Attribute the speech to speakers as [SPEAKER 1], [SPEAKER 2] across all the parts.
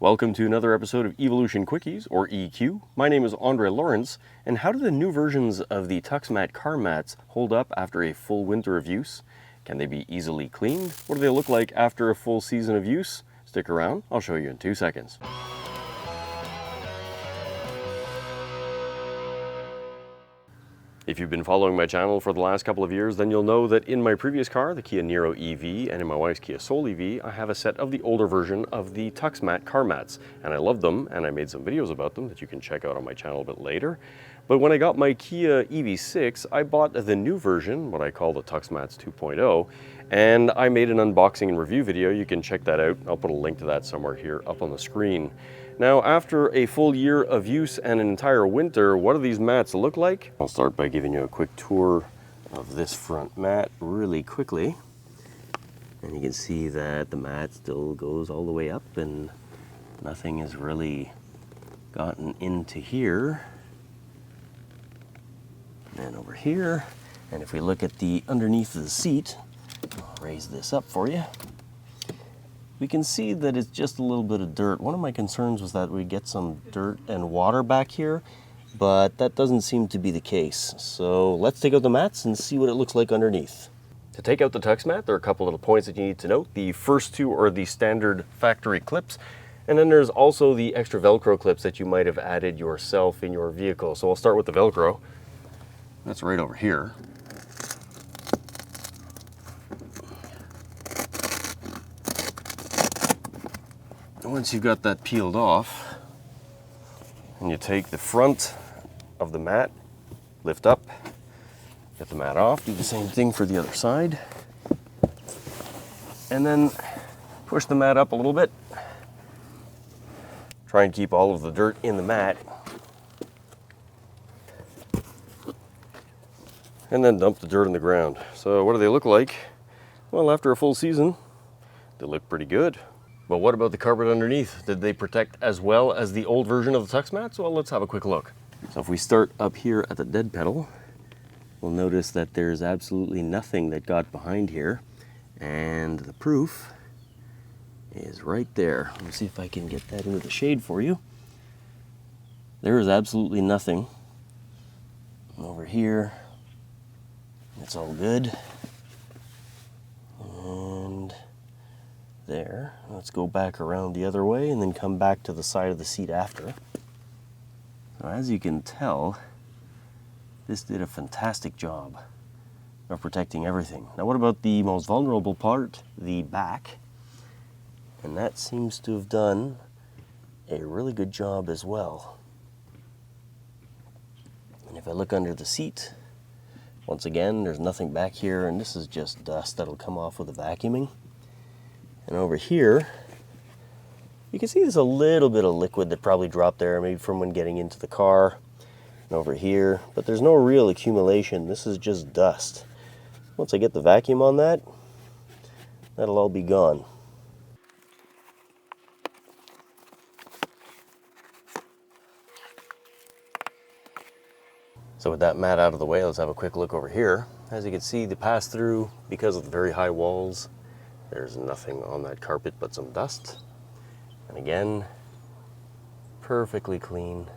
[SPEAKER 1] Welcome to another episode of Evolution Quickies, or EQ. My name is Andre Lawrence, and how do the new versions of the TuxMat car mats hold up after a full winter of use? Can they be easily cleaned? What do they look like after a full season of use? Stick around, I'll show you in 2 seconds. If you've been following my channel for the last couple of years, then you'll know that in my previous car, the Kia Niro EV, and in my wife's Kia Soul EV, I have a set of the older version of the TuxMat car mats. And I love them, and I made some videos about them that you can check out on my channel a bit later. But when I got my Kia EV6, I bought the new version, what I call the TuxMats 2.0, and I made an unboxing and review video. You can check that out. I'll put a link to that somewhere here up on the screen. Now, after a full year of use and an entire winter, what do these mats look like? I'll start by giving you a quick tour of this front mat really quickly. And you can see that the mat still goes all the way up and nothing has really gotten into here. And over here, and if we look at the underneath of the seat, I'll raise this up for you. We can see that it's just a little bit of dirt. One of my concerns was that we get some dirt and water back here, but that doesn't seem to be the case. So let's take out the mats and see what it looks like underneath. To take out the TuxMat, there are a couple little points that you need to note. The first two are the standard factory clips, and then there's also the extra Velcro clips that you might have added yourself in your vehicle. So I'll start with the Velcro. That's right over here. Once you've got that peeled off, and you take the front of the mat, lift up, get the mat off, do the same thing for the other side, and then push the mat up a little bit. Try and keep all of the dirt in the mat, and then dump the dirt on the ground. So what do they look like? Well, after a full season, they look pretty good. But what about the carpet underneath? Did they protect as well as the old version of the TuxMats? Well, let's have a quick look. So if we start up here at the dead pedal, we'll notice that there's absolutely nothing that got behind here. And the proof is right there. Let me see if I can get that into the shade for you. There is absolutely nothing. Over here, it's all good. And there. Let's go back around the other way and then come back to the side of the seat after. So as you can tell, this did a fantastic job of protecting everything. Now what about the most vulnerable part, the back? And that seems to have done a really good job as well. And if I look under the seat, once again, there's nothing back here, and this is just dust that'll come off with the vacuuming. And over here, you can see there's a little bit of liquid that probably dropped there, maybe from when getting into the car. And over here, but there's no real accumulation. This is just dust. Once I get the vacuum on that, that'll all be gone. So with that mat out of the way, let's have a quick look over here. As you can see, the pass-through, because of the very high walls, there's nothing on that carpet but some dust. And again, perfectly clean.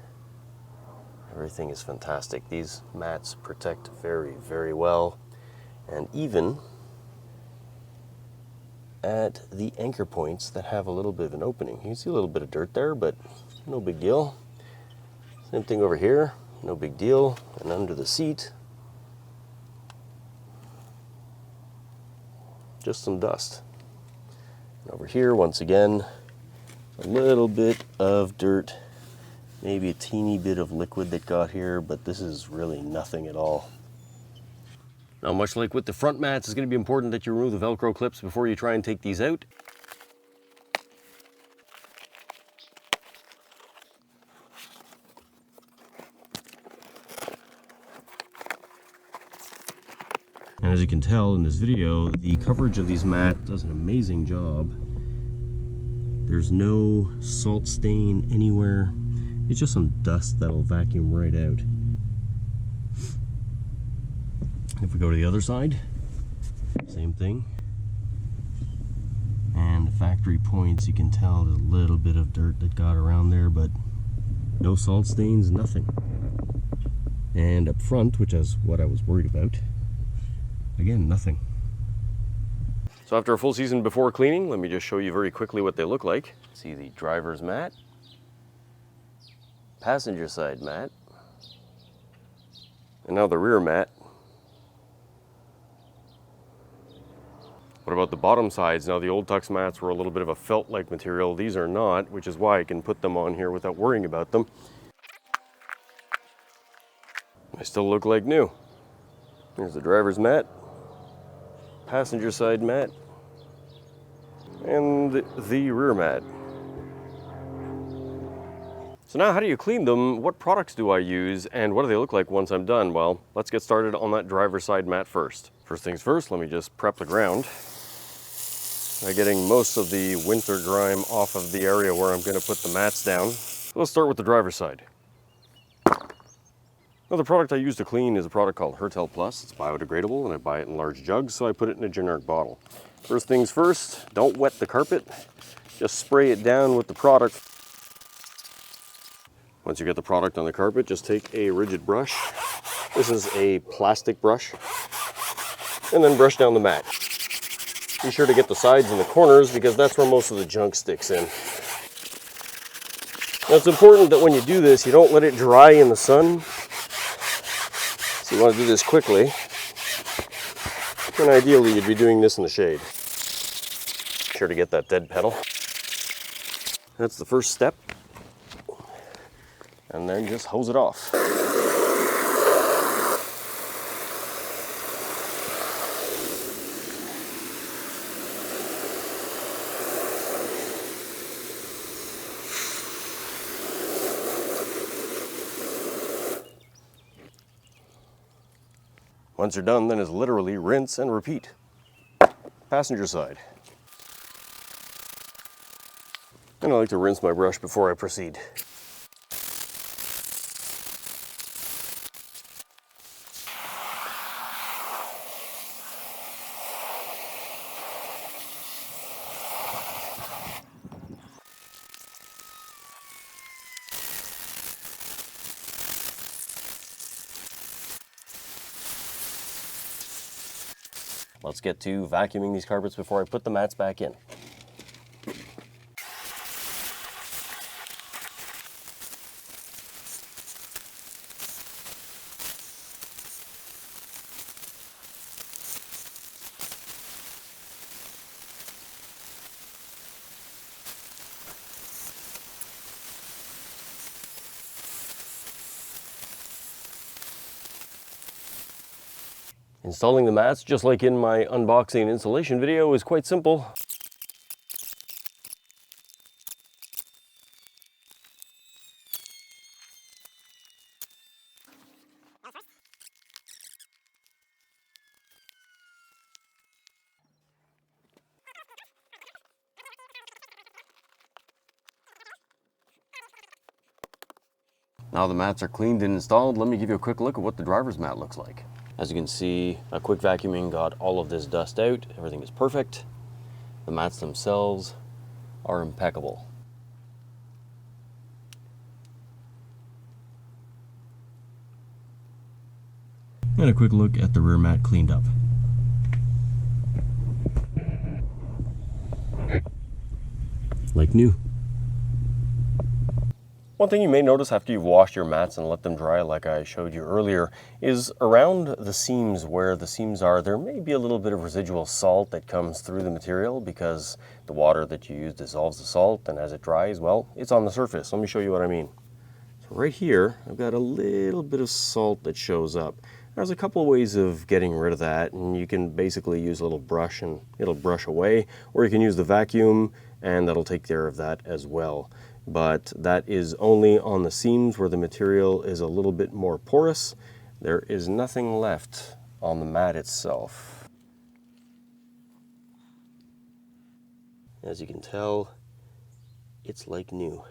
[SPEAKER 1] Everything is fantastic. These mats protect very, very well. And even at the anchor points that have a little bit of an opening. You can see a little bit of dirt there, but no big deal. Same thing over here, no big deal. And under the seat, just some dust. And over here, once again, a little bit of dirt, maybe a teeny bit of liquid that got here, but this is really nothing at all. Now, much like with the front mats, it's going to be important that you remove the Velcro clips before you try and take these out. And as you can tell in this video, the coverage of these mats does an amazing job. There's no salt stain anywhere. It's just some dust that'll vacuum right out. If we go to the other side, same thing. And the factory points, you can tell there's a little bit of dirt that got around there, but no salt stains, nothing. And up front, which is what I was worried about, again, nothing. So after a full season before cleaning, let me just show you very quickly what they look like. See the driver's mat, passenger side mat, and now the rear mat. What about the bottom sides? Now the old Tux mats were a little bit of a felt-like material. These are not, which is why I can put them on here without worrying about them. They still look like new. Here's the driver's mat, passenger side mat, and the rear mat. So now how do you clean them? What products do I use? And what do they look like once I'm done? Well, let's get started on that driver's side mat first. First things first, let me just prep the ground by getting most of the winter grime off of the area where I'm going to put the mats down. Let's start with the driver's side. Now the product I use to clean is a product called Hertel Plus. It's biodegradable and I buy it in large jugs, so I put it in a generic bottle. First things first, don't wet the carpet. Just spray it down with the product. Once you get the product on the carpet, just take a rigid brush. This is a plastic brush. And then brush down the mat. Be sure to get the sides and the corners because that's where most of the junk sticks in. Now it's important that when you do this, you don't let it dry in the sun. So you want to do this quickly. And ideally you'd be doing this in the shade. Be sure to get that dead petal. That's the first step. And then just hose it off. Once you're done, then it's literally rinse and repeat. Passenger side. And I like to rinse my brush before I proceed. Let's get to vacuuming these carpets before I put the mats back in. Installing the mats, just like in my unboxing and installation video, is quite simple. Now the mats are cleaned and installed, let me give you a quick look at what the driver's mat looks like. As you can see, a quick vacuuming got all of this dust out. Everything is perfect. The mats themselves are impeccable. And a quick look at the rear mat cleaned up. Like new. One thing you may notice after you've washed your mats and let them dry like I showed you earlier is around the seams where the seams are, there may be a little bit of residual salt that comes through the material because the water that you use dissolves the salt, and as it dries, well, it's on the surface. Let me show you what I mean. So right here, I've got a little bit of salt that shows up. There's a couple of ways of getting rid of that, and you can basically use a little brush and it'll brush away, or you can use the vacuum and that'll take care of that as well. But that is only on the seams where the material is a little bit more porous. There is nothing left on the mat itself. As you can tell, it's like new.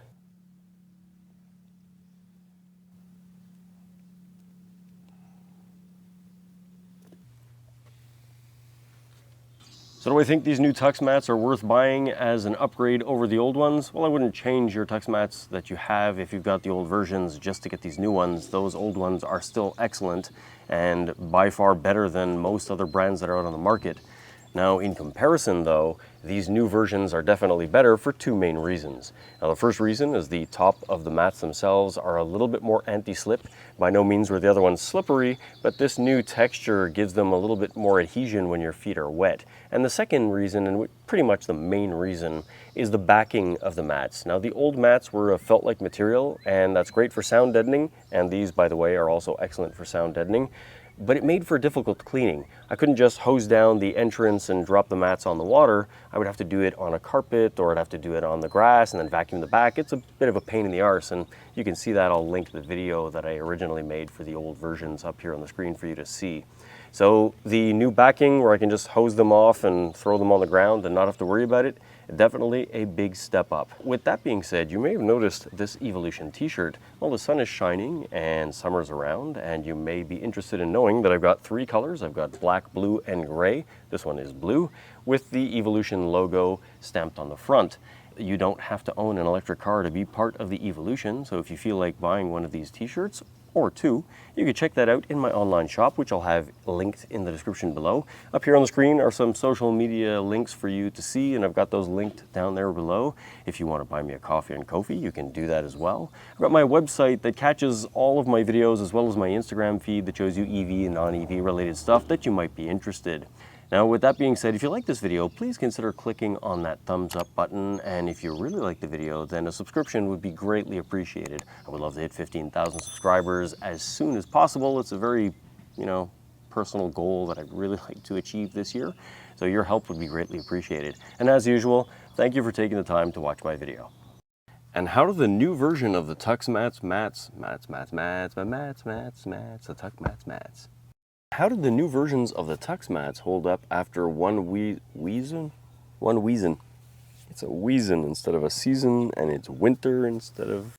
[SPEAKER 1] So do I think these new Tux mats are worth buying as an upgrade over the old ones? Well, I wouldn't change your Tux mats that you have if you've got the old versions just to get these new ones. Those old ones are still excellent and by far better than most other brands that are out on the market. Now, in comparison though, these new versions are definitely better for two main reasons. Now, the first reason is the top of the mats themselves are a little bit more anti-slip. By no means were the other ones slippery, but this new texture gives them a little bit more adhesion when your feet are wet. And the second reason, and pretty much the main reason, is the backing of the mats. Now, the old mats were a felt-like material, and that's great for sound deadening, and these, by the way, are also excellent for sound deadening. But it made for difficult cleaning. I couldn't just hose down the entrance and drop the mats on the water. I would have to do it on a carpet, or I'd have to do it on the grass and then vacuum the back. It's a bit of a pain in the arse, and you can see that. I'll link the video that I originally made for the old versions up here on the screen for you to see. So the new backing, where I can just hose them off and throw them on the ground and not have to worry about it, definitely a big step up. With that being said, you may have noticed this Evolution t-shirt. Well, the sun is shining and summer's around, and you may be interested in knowing that I've got three colors. I've got black, blue, and gray. This one is blue with the Evolution logo stamped on the front. You don't have to own an electric car to be part of the Evolution, so if you feel like buying one of these t-shirts, or two, you can check that out in my online shop, which I'll have linked in the description below. Up here on the screen are some social media links for you to see, and I've got those linked down there below. If you want to buy me a coffee on Ko-fi, you can do that as well. I've got my website that catches all of my videos, as well as my Instagram feed that shows you EV and non-EV related stuff that you might be interested. Now, with that being said, if you like this video, please consider clicking on that thumbs up button. And if you really like the video, then a subscription would be greatly appreciated. I would love to hit 15,000 subscribers as soon as possible. It's a very, personal goal that I'd really like to achieve this year. So your help would be greatly appreciated. And as usual, thank you for taking the time to watch my video. And how do the new version of the Tux mats, how did the new versions of the Tux mats hold up after one season? It's a season instead of a season, and it's winter instead of...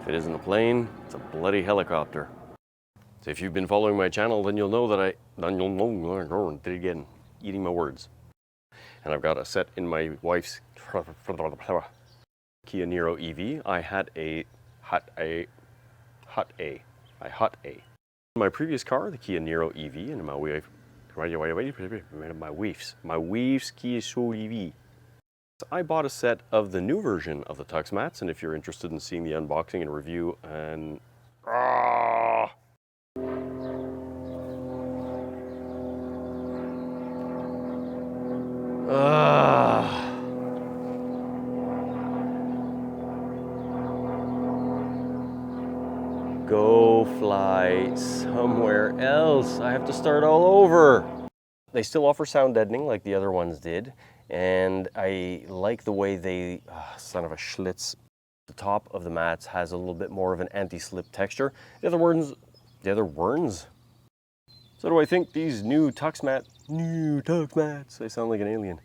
[SPEAKER 1] If it isn't a plane, it's a bloody helicopter. So if you've been following my channel, then you'll know that eating my words. And I've got a set in my wife's Kia Niro EV. I had a hot A. In my previous car, the Kia Niro EV, and my wife's Kia Soul EV. I bought a set of the new version of the Tux mats, and if you're interested in seeing the unboxing and review and go fly somewhere else. I have to start all over. They still offer sound deadening like the other ones did, and I like the way they, son of a Schlitz, the top of the mats has a little bit more of an anti-slip texture. The other words. So do I think these new Tux mats, they sound like an alien.